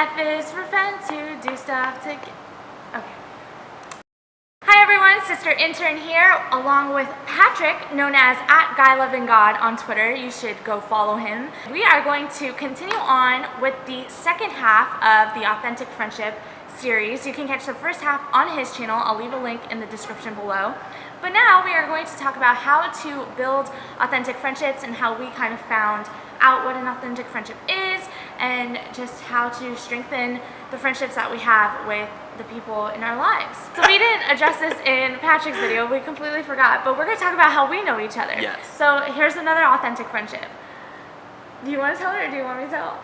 F is for friends who do stuff to... Okay. Hi everyone, Sister Intern here, along with Patrick, known as @GuyLovingGod on Twitter. You should go follow him. We are going to continue on with the second half of the Authentic Friendship series. You can catch the first half on his channel. I'll leave a link in the description below. But now we are going to talk about how to build authentic friendships and how we kind of found out what an authentic friendship is and just how to strengthen the friendships that we have with the people in our lives. So we didn't address this in Patrick's video, we completely forgot, but we're going to talk about how we know each other. Yes. So here's another authentic friendship. Do you want to tell it or do you want me to tell?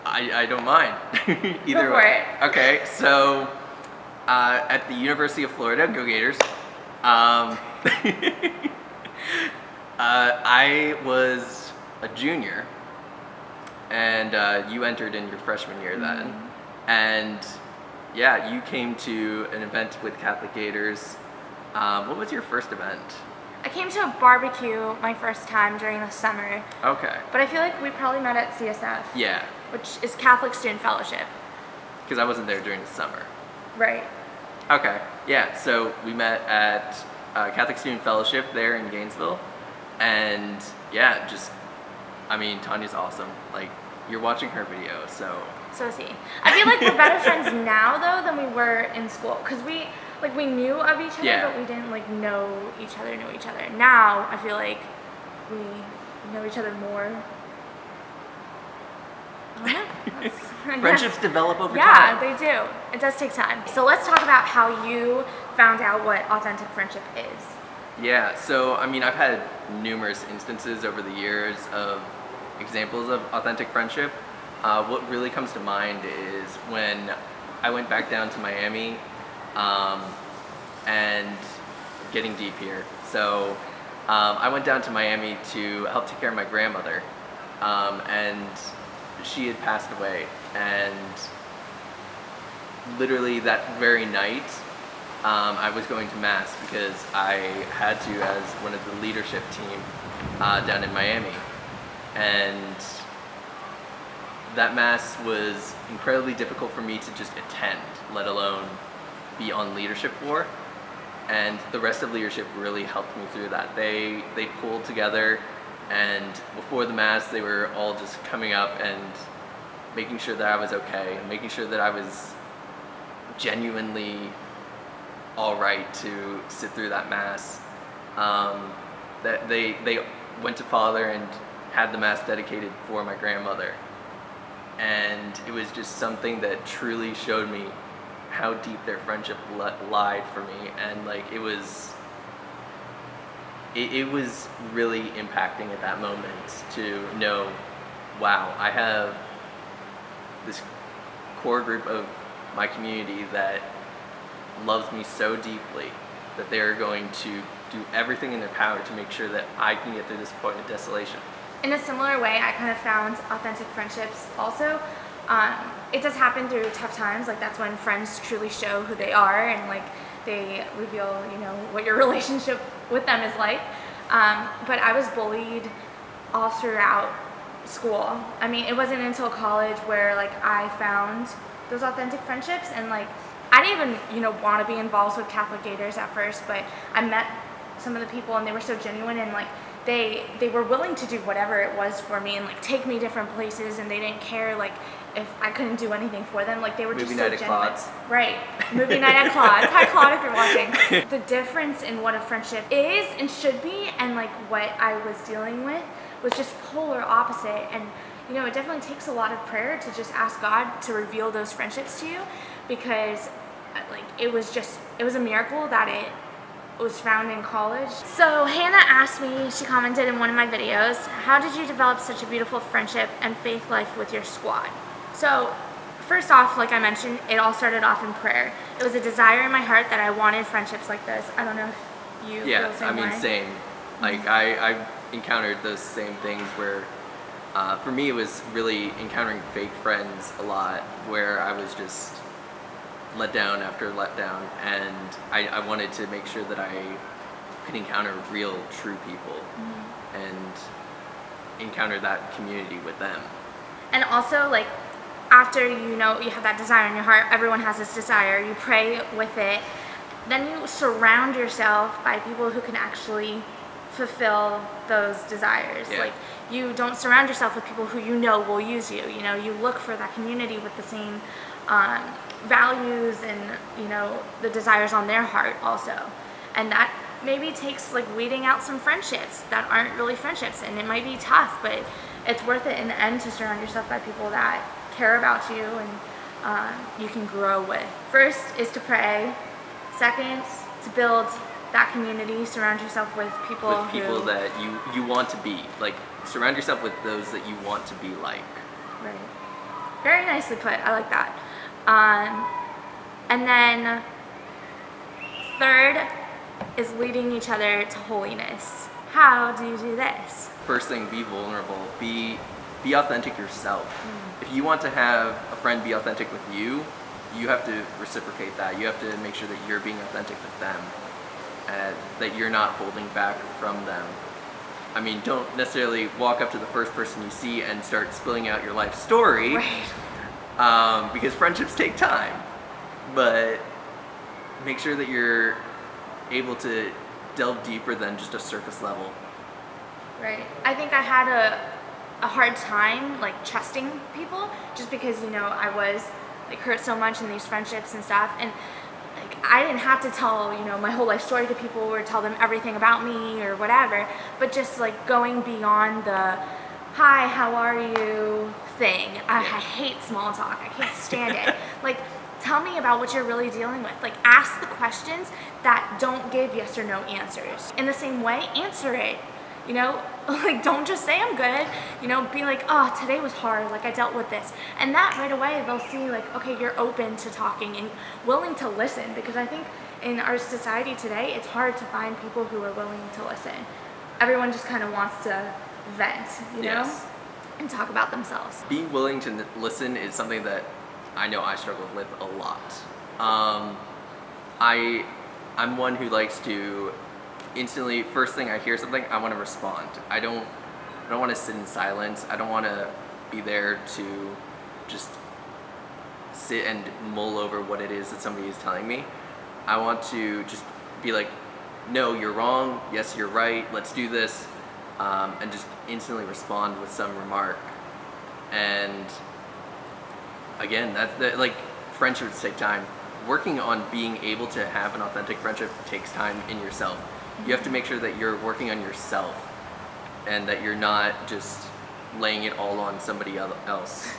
I don't mind. Either Go for way. it. Okay, so at the University of Florida, go Gators. I was a junior, and you entered in your freshman year then, and yeah, you came to an event with Catholic Gators. What was your first event? I came to a barbecue my first time during the summer. Okay. But I feel like we probably met at CSF. Yeah. Which is Catholic Student Fellowship. Because I wasn't there during the summer. Right. Okay. Yeah, so we met at Catholic Student Fellowship there in Gainesville. And yeah, I mean, Tanya's awesome. Like, you're watching her video, so... Susie. I feel like we're better friends now, though, than we were in school. Because we knew of each other, Yeah. but we didn't, know each other. Now, I feel like we know each other more. I don't know. Friendships develop over time. Yeah, they do. It does take time. So let's talk about how you found out what authentic friendship is. Yeah, so I mean, I've had numerous instances over the years of examples of authentic friendship. What really comes to mind is when I went back down to Miami and getting deep here. So I went down to Miami to help take care of my grandmother, and she had passed away, and literally that very night I was going to Mass because I had to as one of the leadership team down in Miami, and that Mass was incredibly difficult for me to just attend, let alone be on leadership for, and the rest of leadership really helped me through that. They pulled together, and before the Mass they were all just coming up and making sure that I was okay, and making sure that I was genuinely all right to sit through that Mass. That they went to Father and had the Mass dedicated for my grandmother, and it was just something that truly showed me how deep their friendship lied for me, and it was really impacting at that moment to know, wow, I have this core group of my community that loves me so deeply that they're going to do everything in their power to make sure that I can get through this point of desolation. In a similar way, I kind of found authentic friendships also. It does happen through tough times. That's when friends truly show who they are, and they reveal, what your relationship with them is like. But I was bullied all throughout school. I mean, it wasn't until college where I found those authentic friendships, and I didn't even want to be involved with Catholic Gators at first, but I met some of the people and they were so genuine, and they were willing to do whatever it was for me, and take me different places, and they didn't care if I couldn't do anything for them. They were just so genuine. Movie night at Claude's. Right. Movie night at Claude's. Hi Claude, if you're watching. The difference in what a friendship is and should be, and what I was dealing with, was just polar opposite. And it definitely takes a lot of prayer to just ask God to reveal those friendships to you, because it was a miracle that it was found in college. So Hannah asked me, she commented in one of my videos, how did you develop such a beautiful friendship and faith life with your squad? So first off, like I mentioned, it all started off in prayer. It was a desire in my heart that I wanted friendships like this. I don't know if you feel the same way. Yeah, I mean, same. I've encountered those same things where for me it was really encountering fake friends a lot, where I was just let down after let down, and I wanted to make sure that I could encounter real, true people and encounter that community with them. And also, after you know you have that desire in your heart, everyone has this desire, you pray with it, then you surround yourself by people who can actually fulfill those desires. Yeah. Like, you don't surround yourself with people who you know will use you. You know, you look for that community with the same values and, you know, the desires on their heart also. And that maybe takes like weeding out some friendships that aren't really friendships, and it might be tough, but it's worth it in the end to surround yourself by people that care about you and you can grow with. First is to pray. Second, to build that community. Surround yourself with people that you want to be. Like, surround yourself with those that you want to be like. Right. Very nicely put. I like that. And then third is leading each other to holiness. How do you do this? First thing, be vulnerable. Be authentic yourself. If you want to have a friend be authentic with you, you have to reciprocate that. You have to make sure that you're being authentic with them, and that you're not holding back from them. I mean, don't necessarily walk up to the first person you see and start spilling out your life story, right? Because friendships take time. But make sure that you're able to delve deeper than just a surface level. Right. I think I had a hard time like trusting people, just because, you know, I was like hurt so much in these friendships and stuff, and like I didn't have to tell, you know, my whole life story to people or tell them everything about me or whatever, but just like going beyond the hi, how are you thing. I hate small talk. I can't stand it. Like, tell me about what you're really dealing with. Like, ask the questions that don't give yes or no answers. In the same way, answer it. You know, like, don't just say I'm good. You know, be like, oh, today was hard. Like, I dealt with this. And that right away, they'll see like, okay, you're open to talking and willing to listen. Because I think in our society today, it's hard to find people who are willing to listen. Everyone just kind of wants to vent, you know, and talk about themselves. Being willing to listen is something that I know I struggled with a lot. I'm one who likes to instantly, first thing I hear something, I want to respond. I don't want to sit in silence. I don't want to be there to just sit and mull over what it is that somebody is telling me. I want to just be like, no, you're wrong. Yes, you're right. Let's do this. And just instantly respond with some remark. And again, that like, friendships take time. Working on being able to have an authentic friendship takes time in yourself. You have to make sure that you're working on yourself and that you're not just laying it all on somebody else.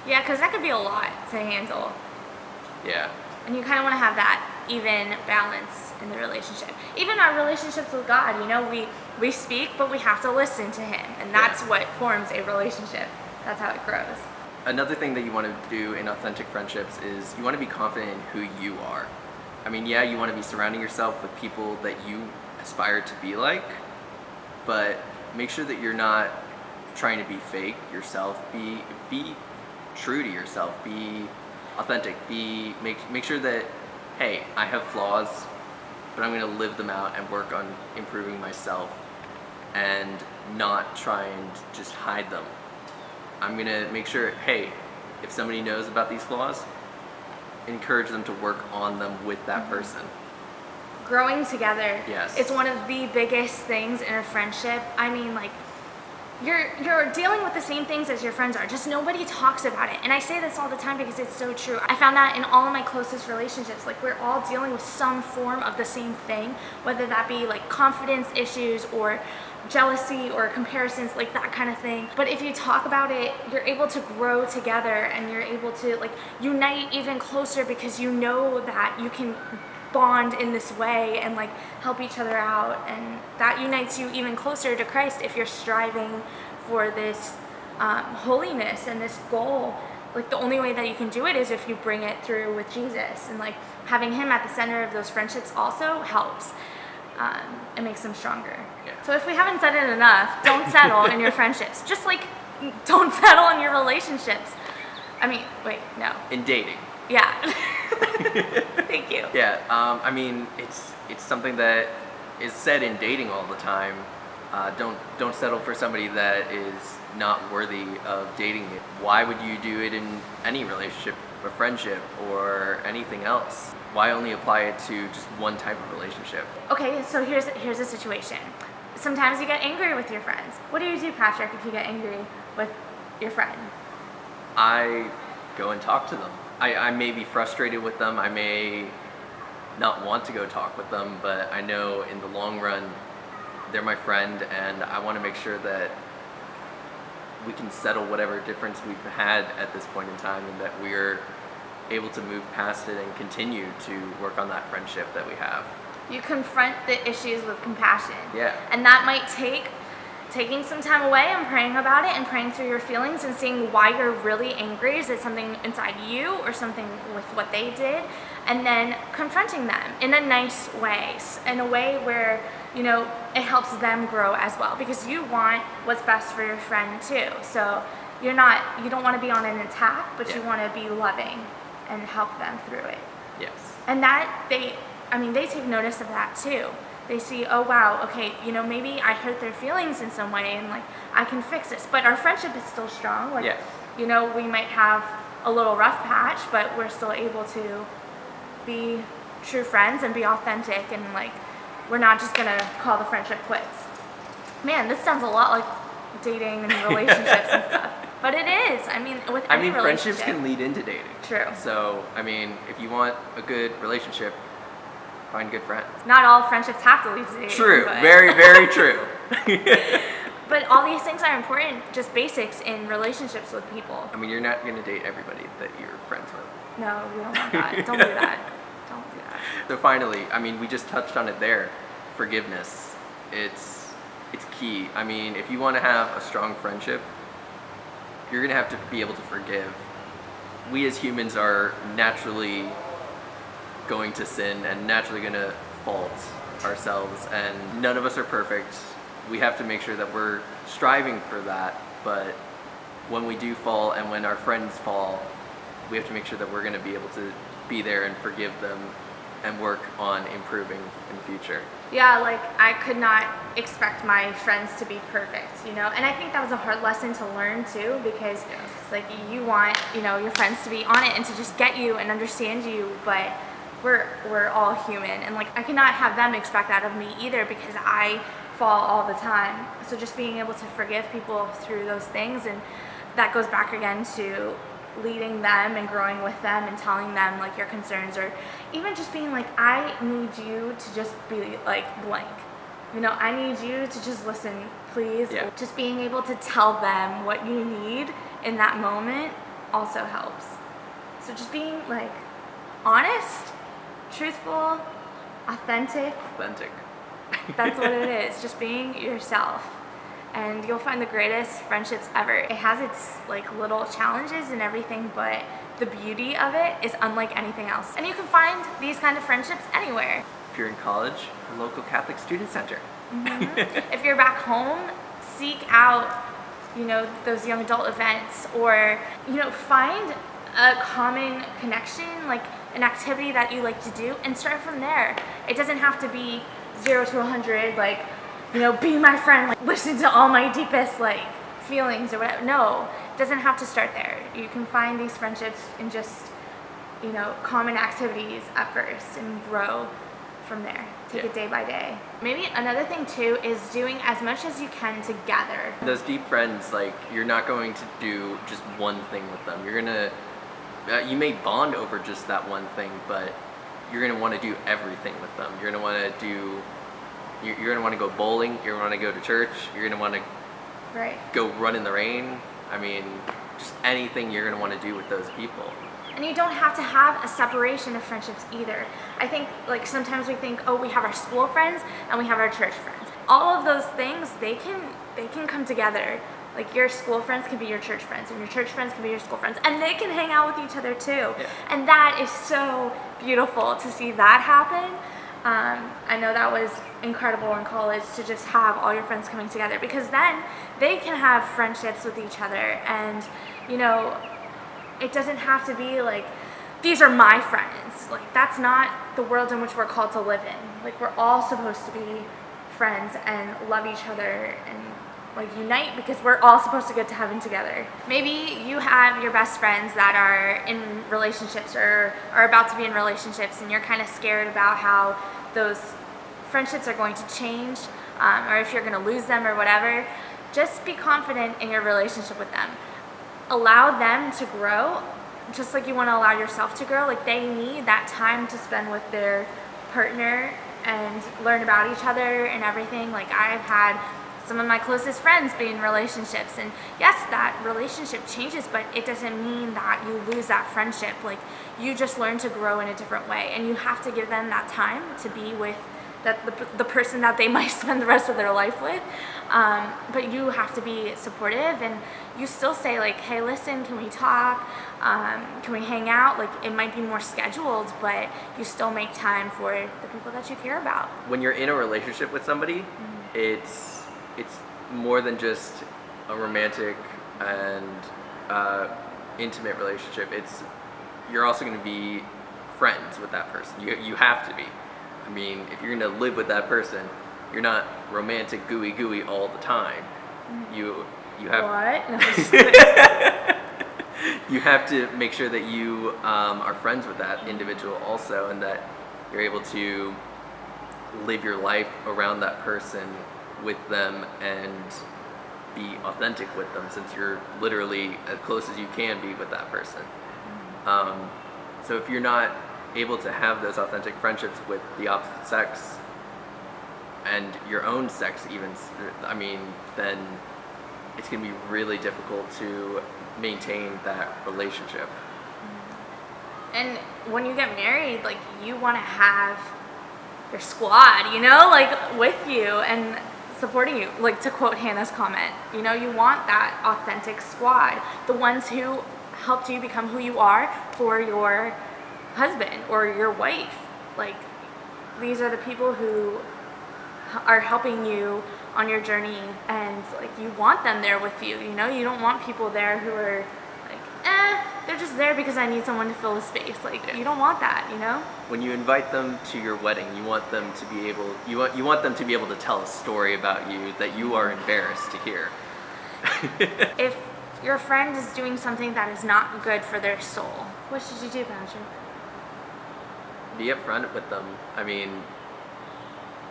Yeah, because that could be a lot to handle. Yeah. And you kind of want to have that even balance in the relationship. Even our relationships with God, you know, we speak, but we have to listen to Him. And that's what forms a relationship. That's how it grows. Another thing that you want to do in authentic friendships is you want to be confident in who you are. I mean, yeah, you want to be surrounding yourself with people that you aspire to be like, but make sure that you're not trying to be fake yourself. Be true to yourself. Be authentic. Make sure that, hey, I have flaws, but I'm going to live them out and work on improving myself and not try and just hide them. I'm going to make sure, hey, if somebody knows about these flaws, encourage them to work on them with that person. Growing together. Yes. It's one of the biggest things in a friendship. I mean, like, you're dealing with the same things as your friends are, just nobody talks about it. And I say this all the time because it's so true. I found that in all of my closest relationships, like, we're all dealing with some form of the same thing, whether that be like confidence issues or jealousy or comparisons, like that kind of thing. But if you talk about it, you're able to grow together and you're able to like unite even closer because you know that you can bond in this way and like help each other out, and that unites you even closer to Christ if you're striving for this holiness and this goal. Like, the only way that you can do it is if you bring it through with Jesus, and like having Him at the center of those friendships also helps. It makes them stronger. Yeah. So if we haven't said it enough, don't settle in your friendships. Just like, don't settle in your relationships. I mean, wait, no. In dating. Yeah. Thank you. Yeah, I mean, it's something that is said in dating all the time, Don't settle for somebody that is not worthy of dating you. Why would you do it in any relationship, a friendship, or anything else? Why only apply it to just one type of relationship? Okay, so here's a situation. Sometimes you get angry with your friends. What do you do, Patrick, if you get angry with your friend? I go and talk to them. I may be frustrated with them. I may not want to go talk with them, but I know in the long run, they're my friend, and I want to make sure that we can settle whatever difference we've had at this point in time, and that we're able to move past it and continue to work on that friendship that we have. You confront the issues with compassion. Yeah. And that might take taking some time away and praying about it and praying through your feelings and seeing why you're really angry. Is it something inside you or something with what they did? And then confronting them in a nice way, in a way where, you know, it helps them grow as well, because you want what's best for your friend too. So you don't want to be on an attack, but you want to be loving and help them through it. Yes. And that they take notice of that too. They see, oh wow, okay, you know, maybe I hurt their feelings in some way, and like I can fix this. But our friendship is still strong. Like, you know, we might have a little rough patch, but we're still able to be true friends and be authentic, and like we're not just gonna call the friendship quits. Man, this sounds a lot like dating and relationships and stuff. But it is. I mean, with any friendships can lead into dating. True. So, I mean, if you want a good relationship, find good friends. Not all friendships have to lead to dating. True. Very, very true. But all these things are important, just basics in relationships with people. I mean, you're not going to date everybody that you're friends with. No, we don't want that. Don't do that. Don't do that. So finally, I mean, we just touched on it there. Forgiveness. It's key. I mean, if you want to have a strong friendship, you're going to have to be able to forgive. We as humans are naturally going to sin and naturally going to fault ourselves, and none of us are perfect. We have to make sure that we're striving for that, but when we do fall and when our friends fall, we have to make sure that we're going to be able to be there and forgive them and work on improving in the future. Yeah, like I could not expect my friends to be perfect, you know, and I think that was a hard lesson to learn too, because like you want, you know, your friends to be on it and to just get you and understand you, but we're all human, and like I cannot have them expect that of me either, because I fall all the time. So just being able to forgive people through those things, and that goes back again to leading them and growing with them and telling them like your concerns, or even just being like, I need you to just be like blank, you know, I need you to just listen, please. Just being able to tell them what you need in that moment also helps. So just being like honest, truthful, authentic. That's what it is, just being yourself. And you'll find the greatest friendships ever. It has its like little challenges and everything, but the beauty of it is unlike anything else. And you can find these kind of friendships anywhere. If you're in college, a local Catholic student center. If you're back home, seek out, you know, those young adult events, or, you know, find a common connection, like an activity that you like to do, and start from there. It doesn't have to be 0 to 100, like, you know, be my friend, like listen to all my deepest like feelings or whatever. No, it doesn't have to start there. You can find these friendships in just, you know, common activities at first and grow from there. Take it day by day. Maybe another thing too is doing as much as you can together. Those deep friends, like, you're not going to do just one thing with them. You're gonna, you may bond over just that one thing, but you're gonna want to do everything with them. You're gonna want to do, you're gonna want to go bowling. You're gonna want to go to church. You're gonna want to go run in the rain. I mean, just anything you're gonna want to do with those people. And you don't have to have a separation of friendships either. I think like sometimes we think, oh, we have our school friends and we have our church friends. All of those things, they can come together. Like your school friends can be your church friends, and your church friends can be your school friends, and they can hang out with each other too. And that is so beautiful to see that happen. I know that was incredible in college to just have all your friends coming together, because then they can have friendships with each other, and you know, it doesn't have to be like, these are my friends. Like that's not the world in which we're called to live in. Like we're all supposed to be friends and love each other and like unite, because we're all supposed to get to heaven together. Maybe you have your best friends that are in relationships or are about to be in relationships, and you're kind of scared about how those friendships are going to change, or if you're going to lose them or whatever. Just be confident in your relationship with them. Allow them to grow, just like you want to allow yourself to grow. Like, they need that time to spend with their partner and learn about each other and everything. Like, I've had some of my closest friends be in relationships, and yes, that relationship changes, but it doesn't mean that you lose that friendship. Like, you just learn to grow in a different way, and you have to give them that time to be with the person that they might spend the rest of their life with. But you have to be supportive, and you still say like, hey, listen, can we talk? Can we hang out? Like, it might be more scheduled, but you still make time for the people that you care about. When you're in a relationship with somebody, it's more than just a romantic and intimate relationship. You're also going to be friends with that person. You have to be. I mean, if you're going to live with that person, you're not romantic gooey all the time. You have what? No, just kidding. You have to make sure that you are friends with that individual also, and that you're able to live your life around that person with them and be authentic with them, since you're literally as close as you can be with that person. So if you're not able to have those authentic friendships with the opposite sex and your own sex even, I mean, then it's going to be really difficult to maintain that relationship. And when you get married, like, you want to have your squad, you know, like, with you and supporting you. Like, to quote Hannah's comment, you know, you want that authentic squad, the ones who helped you become who you are for your husband or your wife. Like, these are the people who are helping you on your journey, and like, you want them there with you. You know, you don't want people there who are like, they're just there because I need someone to fill the space. Like, you don't want that, you know? When you invite them to your wedding, you want them to be able to tell a story about you that you are embarrassed to hear. If your friend is doing something that is not good for their soul, what should you do, Patrick? Be upfront with them. I mean,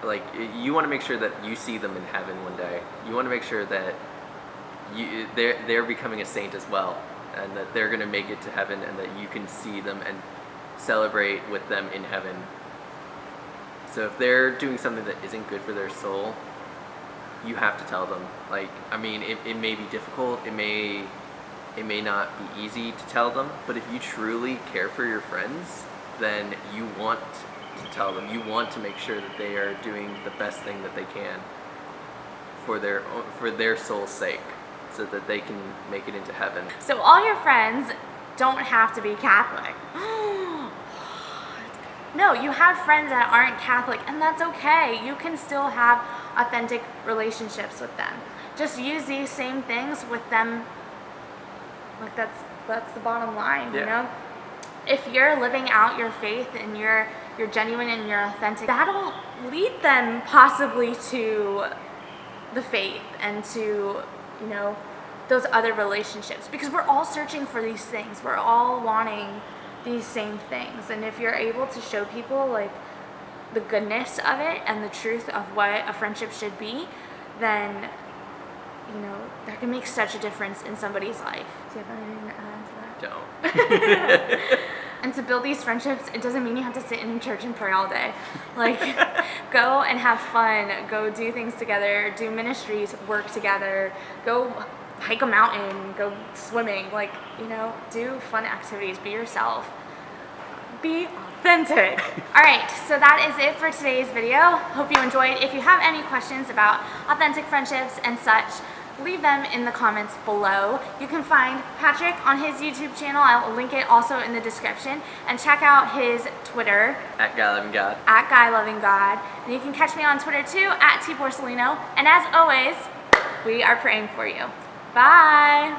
like, you want to make sure that you see them in heaven one day. You want to make sure that they're becoming a saint as well, and that they're going to make it to heaven, and that you can see them and celebrate with them in heaven. So if they're doing something that isn't good for their soul, you have to tell them. Like, I mean, it may be difficult, it may not be easy to tell them, but if you truly care for your friends, then you want to tell them. You want to make sure that they are doing the best thing that they can for their soul's sake, so that they can make it into heaven. So all your friends don't have to be Catholic. No, you have friends that aren't Catholic, and that's okay. You can still have authentic relationships with them. Just use these same things with them. Like, that's the bottom line, you know? If you're living out your faith and you're genuine and you're authentic, that'll lead them possibly to the faith and to, you know, those other relationships, because we're all searching for these things. We're all wanting these same things. And if you're able to show people like the goodness of it and the truth of what a friendship should be, then, you know, that can make such a difference in somebody's life. Do you have anything to add to that? Don't. And to build these friendships, it doesn't mean you have to sit in church and pray all day. Like, go and have fun. Go do things together. Do ministries, work together. Go hike a mountain. Go swimming. Like, you know, do fun activities. Be yourself. Be authentic. All right, so that is it for today's video. Hope you enjoyed. If you have any questions about authentic friendships and such, leave them in the comments below. You can find Patrick on his YouTube channel. I will link it also in the description. And check out his Twitter. At GuyLovingGod. At GuyLovingGod. And you can catch me on Twitter too, at tporcelino. And as always, we are praying for you. Bye.